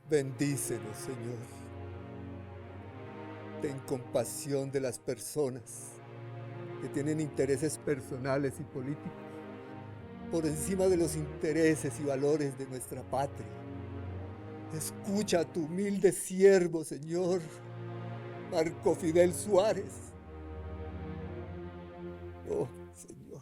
Bendícenos, Señor. Ten compasión de las personas que tienen intereses personales y políticos por encima de los intereses y valores de nuestra patria. Escucha a tu humilde siervo, Señor, Marco Fidel Suárez. Oh, Señor.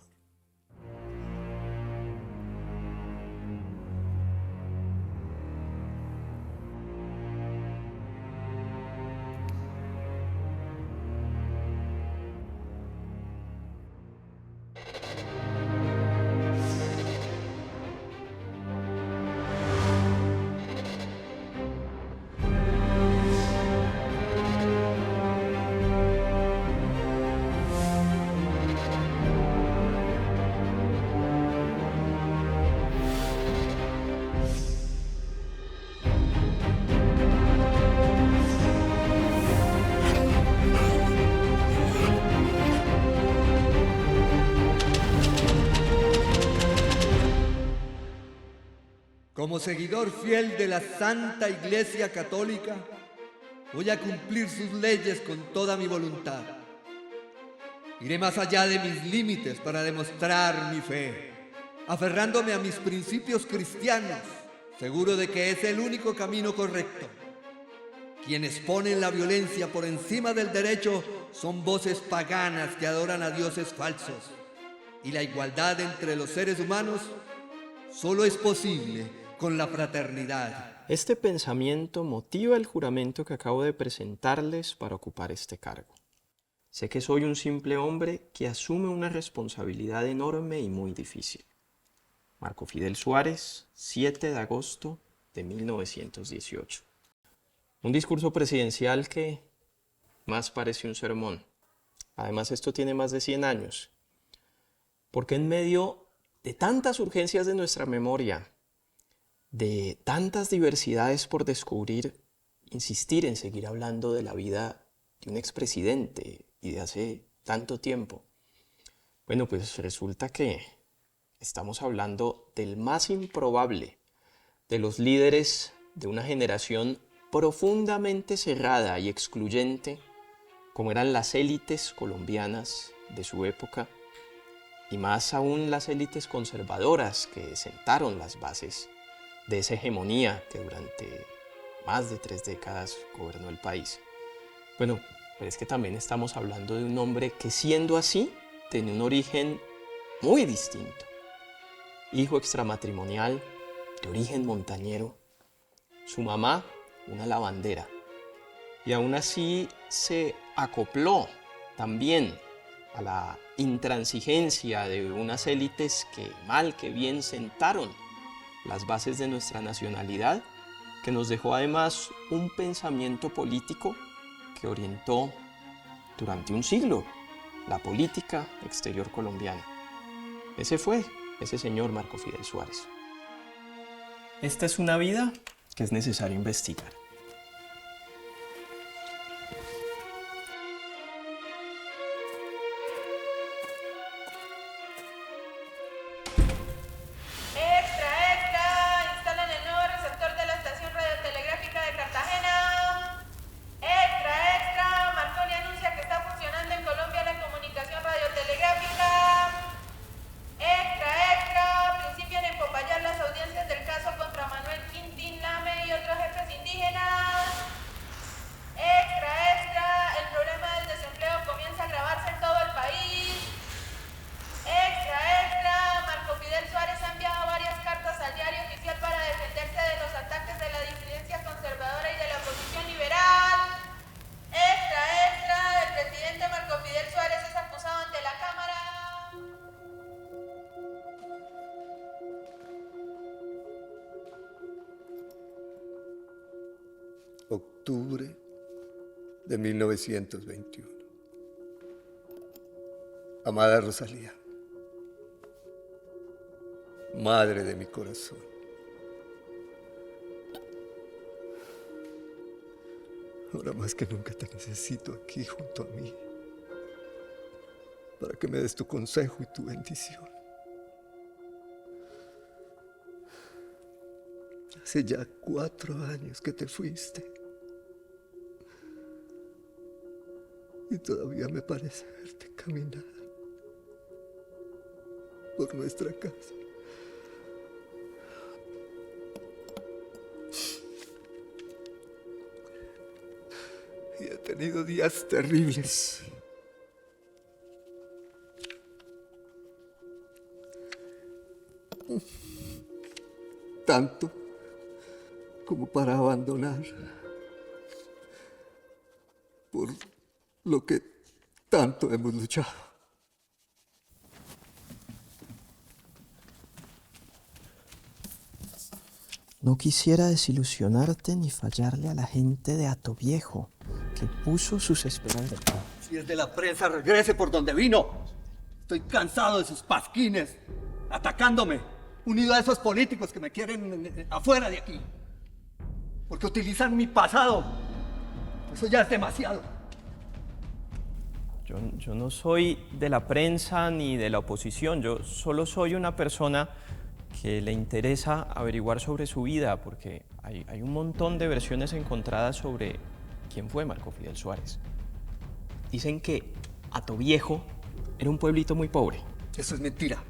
Como seguidor fiel de la Santa Iglesia Católica, voy a cumplir sus leyes con toda mi voluntad. Iré más allá de mis límites para demostrar mi fe, aferrándome a mis principios cristianos, seguro de que es el único camino correcto. Quienes ponen la violencia por encima del derecho son voces paganas que adoran a dioses falsos. Y la igualdad entre los seres humanos solo es posible con la fraternidad. Este pensamiento motiva el juramento que acabo de presentarles para ocupar este cargo. Sé que soy un simple hombre que asume una responsabilidad enorme y muy difícil. Marco Fidel Suárez, 7 de agosto de 1918. Un discurso presidencial que más parece un sermón. Además, esto tiene más de 100 años. Porque en medio de tantas urgencias de nuestra memoria, de tantas diversidades por descubrir, insistir en seguir hablando de la vida de un expresidente y de hace tanto tiempo. Bueno, pues resulta que estamos hablando del más improbable de los líderes de una generación profundamente cerrada y excluyente, como eran las élites colombianas de su época, y más aún las élites conservadoras que sentaron las bases de esa hegemonía que durante más de 3 décadas gobernó el país. Bueno, pero es que también estamos hablando de un hombre que, siendo así, tenía un origen muy distinto. Hijo extramatrimonial, de origen montañero, su mamá una lavandera, y aún así se acopló también a la intransigencia de unas élites que mal que bien sentaron las bases de nuestra nacionalidad, que nos dejó además un pensamiento político que orientó durante un siglo la política exterior colombiana. Ese fue ese señor Marco Fidel Suárez. Esta es una vida que es necesario investigar. Octubre de 1921. Amada Rosalía, madre de mi corazón, ahora más que nunca te necesito aquí junto a mí para que me des tu consejo y tu bendición. Hace ya 4 años que te fuiste. Y todavía me parece verte caminar por nuestra casa. Y he tenido días terribles. Tanto como para abandonar por lo que tanto hemos luchado. No quisiera desilusionarte ni fallarle a la gente de Hatoviejo, que puso sus esperanzas. Si es de la prensa, regrese por donde vino. Estoy cansado de sus pasquines, atacándome, unido a esos políticos que me quieren afuera de aquí. Porque utilizan mi pasado. Eso ya es demasiado. Yo no soy de la prensa ni de la oposición, yo solo soy una persona que le interesa averiguar sobre su vida, porque hay un montón de versiones encontradas sobre quién fue Marco Fidel Suárez. Dicen que Hatoviejo era un pueblito muy pobre. Eso es mentira.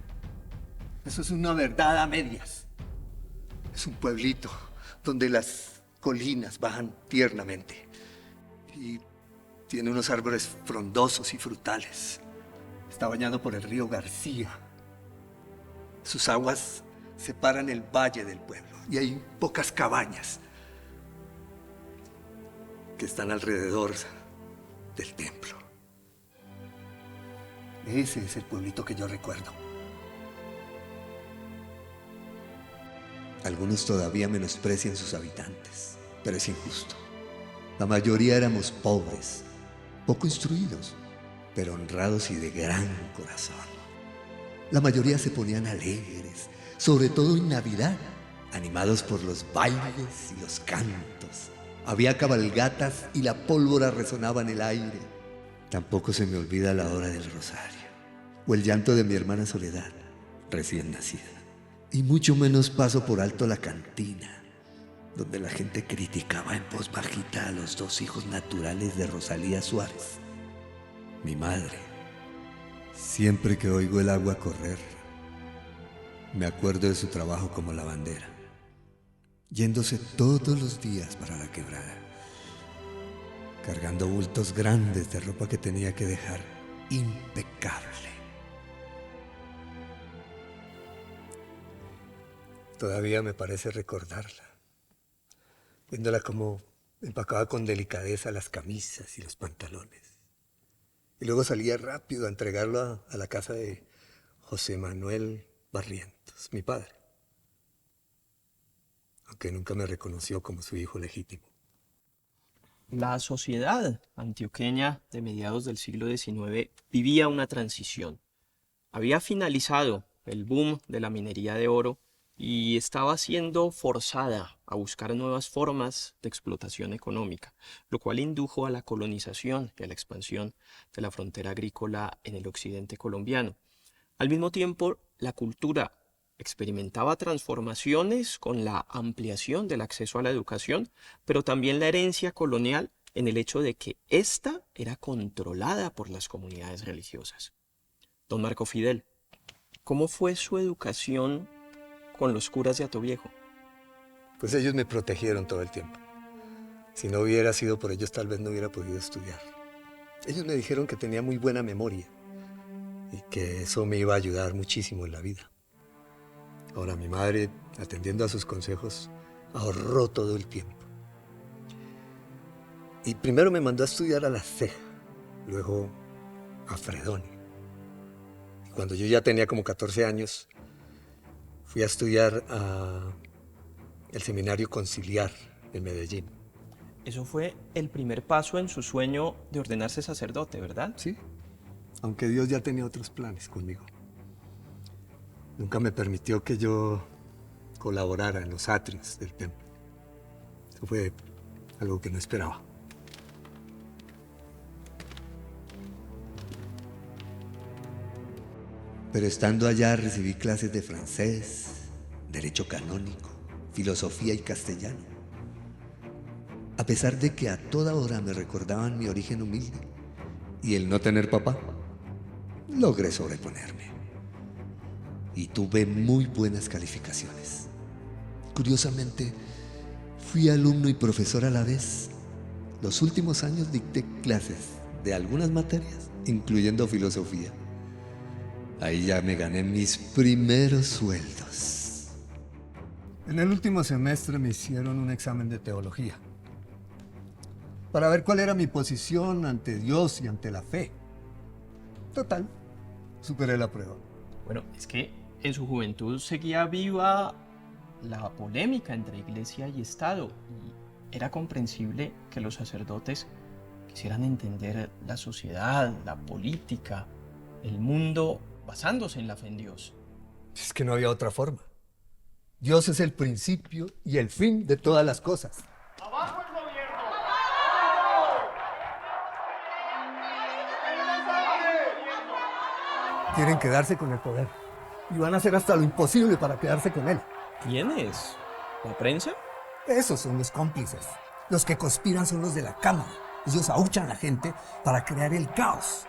Eso es una verdad a medias. Es un pueblito donde las colinas bajan tiernamente y tiene unos árboles frondosos y frutales. Está bañado por el río García. Sus aguas separan el valle del pueblo y hay pocas cabañas que están alrededor del templo. Ese es el pueblito que yo recuerdo. Algunos todavía menosprecian sus habitantes, pero es injusto. La mayoría éramos pobres, poco instruidos, pero honrados y de gran corazón. La mayoría se ponían alegres, sobre todo en Navidad, animados por los bailes y los cantos. Había cabalgatas y la pólvora resonaba en el aire. Tampoco se me olvida la hora del rosario, o el llanto de mi hermana Soledad, recién nacida. Y mucho menos paso por alto la cantina, donde la gente criticaba en voz bajita a los 2 hijos naturales de Rosalía Suárez, mi madre. Siempre que oigo el agua correr, me acuerdo de su trabajo como lavandera, yéndose todos los días para la quebrada, cargando bultos grandes de ropa que tenía que dejar impecable. Todavía me parece recordarla, viéndola como empacaba con delicadeza las camisas y los pantalones. Y luego salía rápido a entregarlo a la casa de José Manuel Barrientos, mi padre, aunque nunca me reconoció como su hijo legítimo. La sociedad antioqueña de mediados del siglo XIX vivía una transición. Había finalizado el boom de la minería de oro y estaba siendo forzada a buscar nuevas formas de explotación económica, lo cual indujo a la colonización y a la expansión de la frontera agrícola en el occidente colombiano. Al mismo tiempo, la cultura experimentaba transformaciones con la ampliación del acceso a la educación, pero también la herencia colonial en el hecho de que ésta era controlada por las comunidades religiosas. Don Marco Fidel, ¿cómo fue su educación con los curas de Hatoviejo? Pues ellos me protegieron todo el tiempo. Si no hubiera sido por ellos, tal vez no hubiera podido estudiar. Ellos me dijeron que tenía muy buena memoria y que eso me iba a ayudar muchísimo en la vida. Ahora mi madre, atendiendo a sus consejos, ahorró todo el tiempo. Y primero me mandó a estudiar a La Ceja, luego a Fredonia. Y cuando yo ya tenía como 14 años, fui a estudiar al Seminario Conciliar en Medellín. Eso fue el primer paso en su sueño de ordenarse sacerdote, ¿verdad? Sí, aunque Dios ya tenía otros planes conmigo. Nunca me permitió que yo colaborara en los atrios del templo. Eso fue algo que no esperaba. Pero estando allá recibí clases de francés, derecho canónico, filosofía y castellano. A pesar de que a toda hora me recordaban mi origen humilde y el no tener papá, logré sobreponerme. Y tuve muy buenas calificaciones. Curiosamente, fui alumno y profesor a la vez. Los últimos años dicté clases de algunas materias, incluyendo filosofía. Ahí ya me gané mis primeros sueldos. En el último semestre me hicieron un examen de teología para ver cuál era mi posición ante Dios y ante la fe. Total, superé la prueba. Bueno, es que en su juventud seguía viva la polémica entre iglesia y Estado y era comprensible que los sacerdotes quisieran entender la sociedad, la política, el mundo basándose en la fe en Dios. Es que no había otra forma. Dios es el principio y el fin de todas las cosas. ¡Abajo el gobierno! Quieren quedarse con el poder y van a hacer hasta lo imposible para quedarse con él. ¿Quiénes? ¿La prensa? Esos son los cómplices. Los que conspiran son los de la Cámara. Ellos ahuchan a la gente para crear el caos.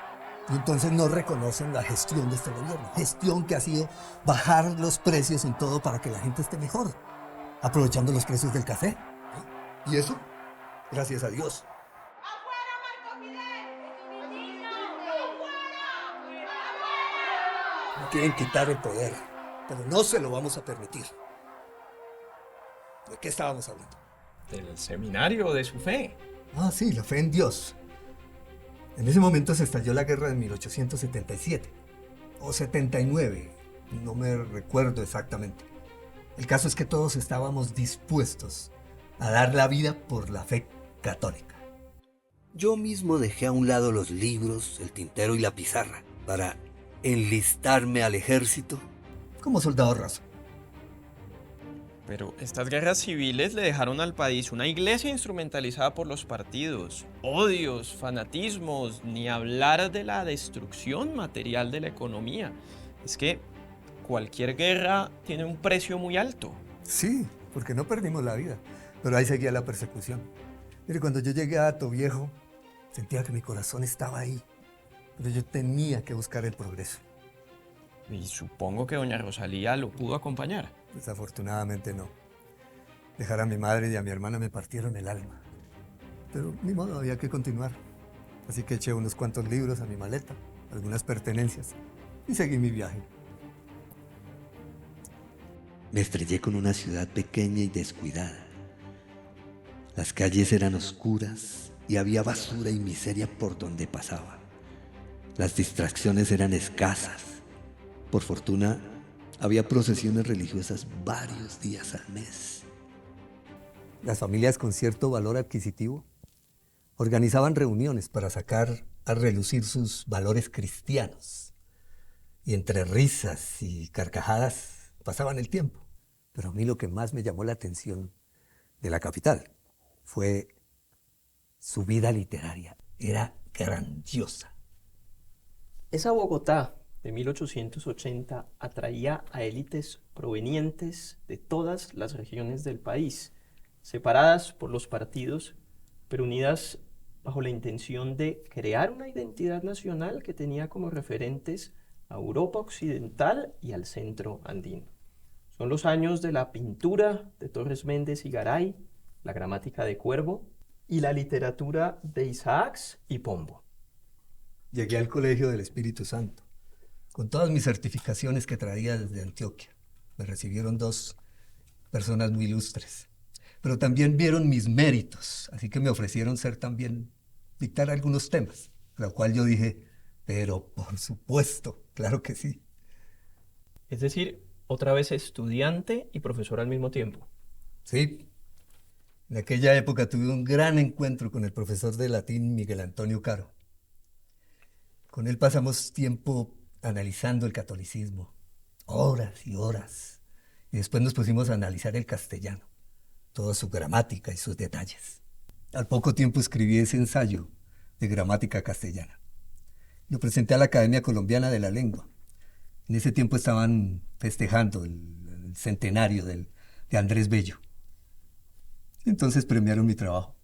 Y entonces no reconocen la gestión de este gobierno. Gestión que ha sido bajar los precios en todo para que la gente esté mejor. Aprovechando los precios del café. Y eso, gracias a Dios. ¡Afuera, Marco Fidel! ¡Niño! ¡Afuera! Quieren quitar el poder, pero no se lo vamos a permitir. ¿De qué estábamos hablando? Del seminario de su fe. Ah, sí, la fe en Dios. En ese momento se estalló la guerra de 1877, o 79, no me recuerdo exactamente. El caso es que todos estábamos dispuestos a dar la vida por la fe católica. Yo mismo dejé a un lado los libros, el tintero y la pizarra para enlistarme al ejército. Como soldado raso. Pero estas guerras civiles le dejaron al país una iglesia instrumentalizada por los partidos, odios, fanatismos, ni hablar de la destrucción material de la economía. Es que cualquier guerra tiene un precio muy alto. Sí, porque no perdimos la vida, pero ahí seguía la persecución. Mire, cuando yo llegué a Atoviejo, sentía que mi corazón estaba ahí, pero yo tenía que buscar el progreso. Y supongo que doña Rosalía lo pudo acompañar. Desafortunadamente no. Dejar a mi madre y a mi hermana me partieron el alma. Pero ni modo, había que continuar. Así que eché unos cuantos libros a mi maleta, algunas pertenencias, y seguí mi viaje. Me estrellé con una ciudad pequeña y descuidada. Las calles eran oscuras y había basura y miseria por donde pasaba. Las distracciones eran escasas. Por fortuna, había procesiones religiosas varios días al mes. Las familias con cierto valor adquisitivo organizaban reuniones para sacar a relucir sus valores cristianos. Y entre risas y carcajadas pasaban el tiempo. Pero a mí lo que más me llamó la atención de la capital fue su vida literaria. Era grandiosa. Esa Bogotá de 1880 atraía a élites provenientes de todas las regiones del país, separadas por los partidos, pero unidas bajo la intención de crear una identidad nacional que tenía como referentes a Europa Occidental y al centro andino. Son los años de la pintura de Torres Méndez y Garay, la gramática de Cuervo y la literatura de Isaacs y Pombo. Llegué al Colegio del Espíritu Santo, con todas mis certificaciones que traía desde Antioquia. Me recibieron 2 personas muy ilustres, pero también vieron mis méritos, así que me ofrecieron dictar algunos temas, lo cual yo dije, pero por supuesto, claro que sí. Es decir, otra vez estudiante y profesor al mismo tiempo. Sí, en aquella época tuve un gran encuentro con el profesor de latín Miguel Antonio Caro. Con él pasamos tiempo analizando el catolicismo, horas y horas, y después nos pusimos a analizar el castellano, toda su gramática y sus detalles. Al poco tiempo escribí ese ensayo de gramática castellana. Lo presenté a la Academia Colombiana de la Lengua. En ese tiempo estaban festejando el centenario del de Andrés Bello. Entonces premiaron mi trabajo.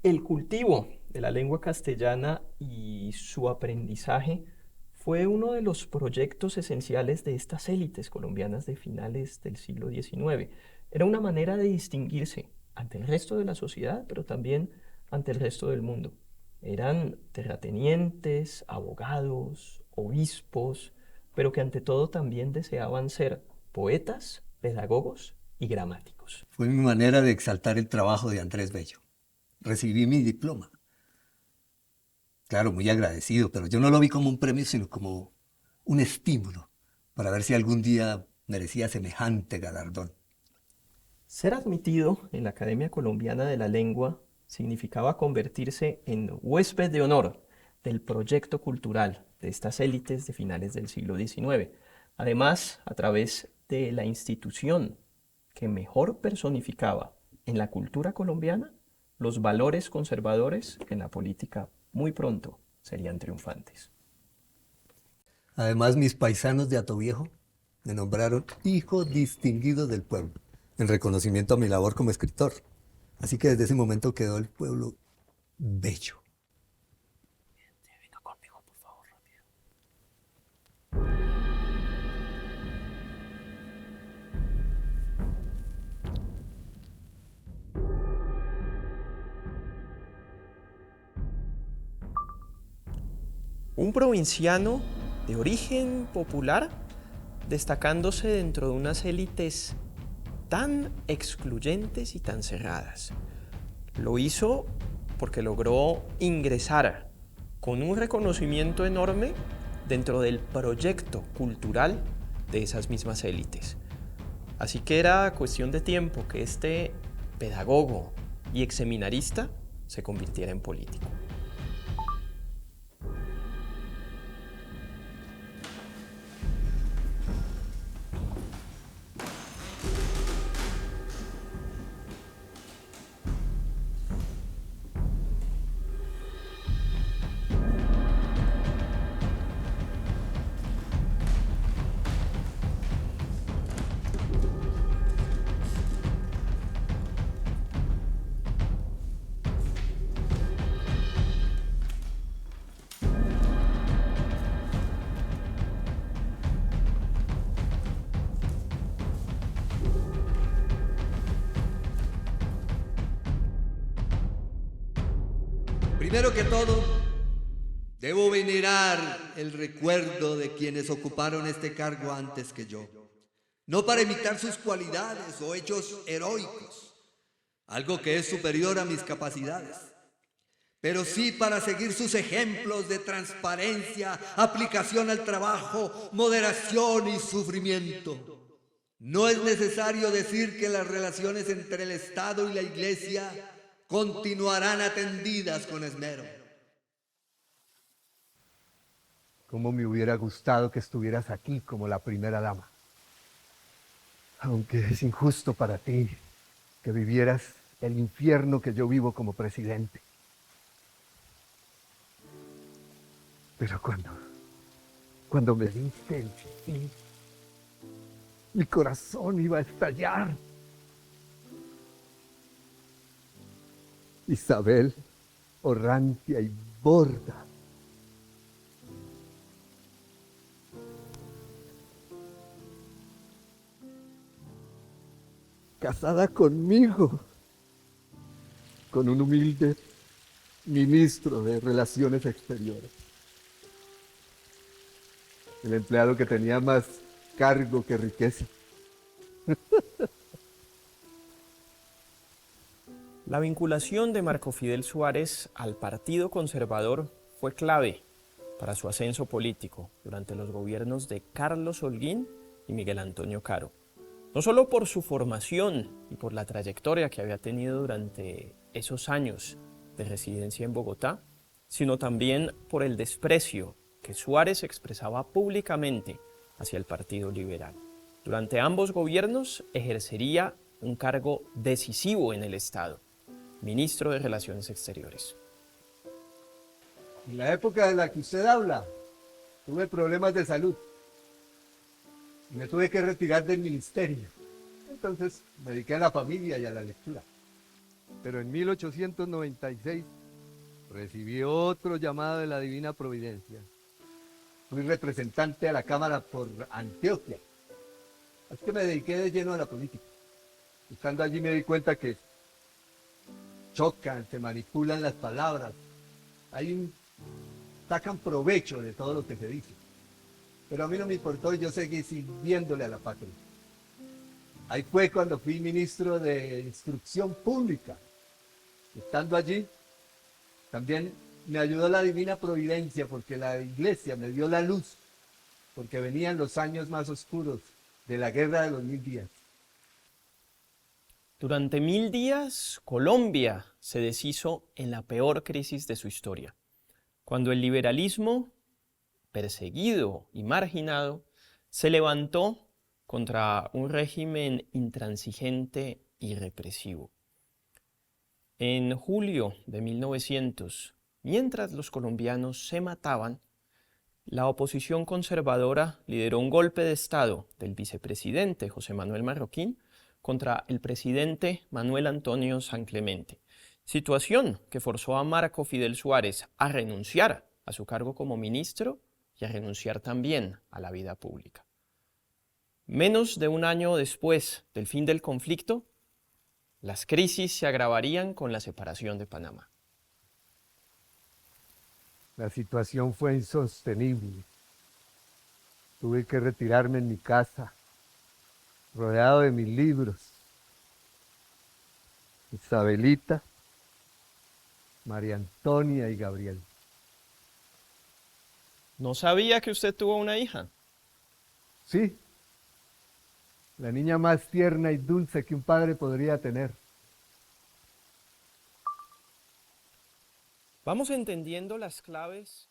El cultivo de la lengua castellana y su aprendizaje fue uno de los proyectos esenciales de estas élites colombianas de finales del siglo XIX. Era una manera de distinguirse ante el resto de la sociedad, pero también ante el resto del mundo. Eran terratenientes, abogados, obispos, pero que ante todo también deseaban ser poetas, pedagogos y gramáticos. Fue mi manera de exaltar el trabajo de Andrés Bello. Recibí mi diploma. Claro, muy agradecido, pero yo no lo vi como un premio, sino como un estímulo para ver si algún día merecía semejante galardón. Ser admitido en la Academia Colombiana de la Lengua significaba convertirse en huésped de honor del proyecto cultural de estas élites de finales del siglo XIX. Además, a través de la institución que mejor personificaba en la cultura colombiana los valores conservadores que en la política muy pronto serían triunfantes. Además, mis paisanos de Atoviejo me nombraron hijo distinguido del pueblo, en reconocimiento a mi labor como escritor. Así que desde ese momento quedó el pueblo bello. Venga conmigo, por favor, rápido. Un provinciano de origen popular, destacándose dentro de unas élites tan excluyentes y tan cerradas. Lo hizo porque logró ingresar con un reconocimiento enorme dentro del proyecto cultural de esas mismas élites. Así que era cuestión de tiempo que este pedagogo y exseminarista se convirtiera en político. Primero que todo, debo venerar el recuerdo de quienes ocuparon este cargo antes que yo, no para imitar sus cualidades o hechos heroicos, algo que es superior a mis capacidades, pero sí para seguir sus ejemplos de transparencia, aplicación al trabajo, moderación y sufrimiento. No es necesario decir que las relaciones entre el Estado y la Iglesia continuarán atendidas con esmero. Cómo me hubiera gustado que estuvieras aquí como la primera dama. Aunque es injusto para ti que vivieras el infierno que yo vivo como presidente. Pero cuando me diste el sí, mi corazón iba a estallar. Isabel, Orrantia y Borda. Casada conmigo, con un humilde ministro de Relaciones Exteriores. El empleado que tenía más cargo que riqueza. La vinculación de Marco Fidel Suárez al Partido Conservador fue clave para su ascenso político durante los gobiernos de Carlos Holguín y Miguel Antonio Caro. No solo por su formación y por la trayectoria que había tenido durante esos años de residencia en Bogotá, sino también por el desprecio que Suárez expresaba públicamente hacia el Partido Liberal. Durante ambos gobiernos ejercería un cargo decisivo en el Estado, ministro de Relaciones Exteriores. En la época de la que usted habla, tuve problemas de salud. Me tuve que retirar del ministerio. entonces me dediqué a la familia y a la lectura. Pero en 1896 recibí otro llamado de la Divina Providencia. Fui representante a la Cámara por Antioquia. Así que me dediqué de lleno a la política. Estando allí me di cuenta que chocan, se manipulan las palabras. Sacan provecho de todo lo que se dice. Pero a mí no me importó y yo seguí sirviéndole a la patria. Ahí fue cuando fui ministro de Instrucción Pública. Estando allí, también me ayudó la Divina Providencia porque la Iglesia me dio la luz, porque venían los años más oscuros de la Guerra de los 1000 días. Durante 1000 días, Colombia se deshizo en la peor crisis de su historia, cuando el liberalismo, perseguido y marginado, se levantó contra un régimen intransigente y represivo. En julio de 1900, mientras los colombianos se mataban, la oposición conservadora lideró un golpe de Estado del vicepresidente José Manuel Marroquín contra el presidente Manuel Antonio San Clemente, situación que forzó a Marco Fidel Suárez a renunciar a su cargo como ministro y a renunciar también a la vida pública. Menos de un año después del fin del conflicto, las crisis se agravarían con la separación de Panamá. La situación fue insostenible. Tuve que retirarme en mi casa, rodeado de mis libros. Isabelita, María Antonia y Gabriel. ¿No sabía que usted tuvo una hija? Sí, la niña más tierna y dulce que un padre podría tener. Vamos entendiendo las claves.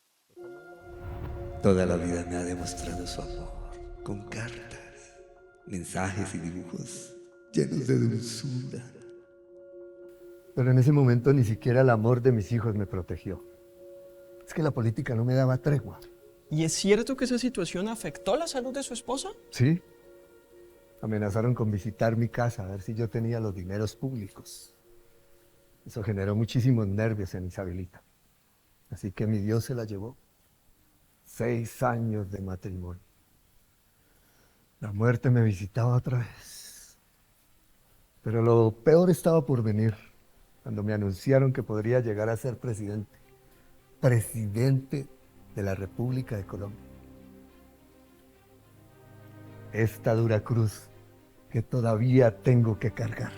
Toda la vida me ha demostrado su amor, con cartas, mensajes y dibujos llenos de dulzura. Pero en ese momento ni siquiera el amor de mis hijos me protegió. Es que la política no me daba tregua. ¿Y es cierto que esa situación afectó la salud de su esposa? Sí. Amenazaron con visitar mi casa a ver si yo tenía los dineros públicos. Eso generó muchísimos nervios en Isabelita. Así que mi Dios se la llevó. 6 años de matrimonio. La muerte me visitaba otra vez. Pero lo peor estaba por venir, cuando me anunciaron que podría llegar a ser presidente. Presidente de la República de Colombia. Esta dura cruz que todavía tengo que cargar.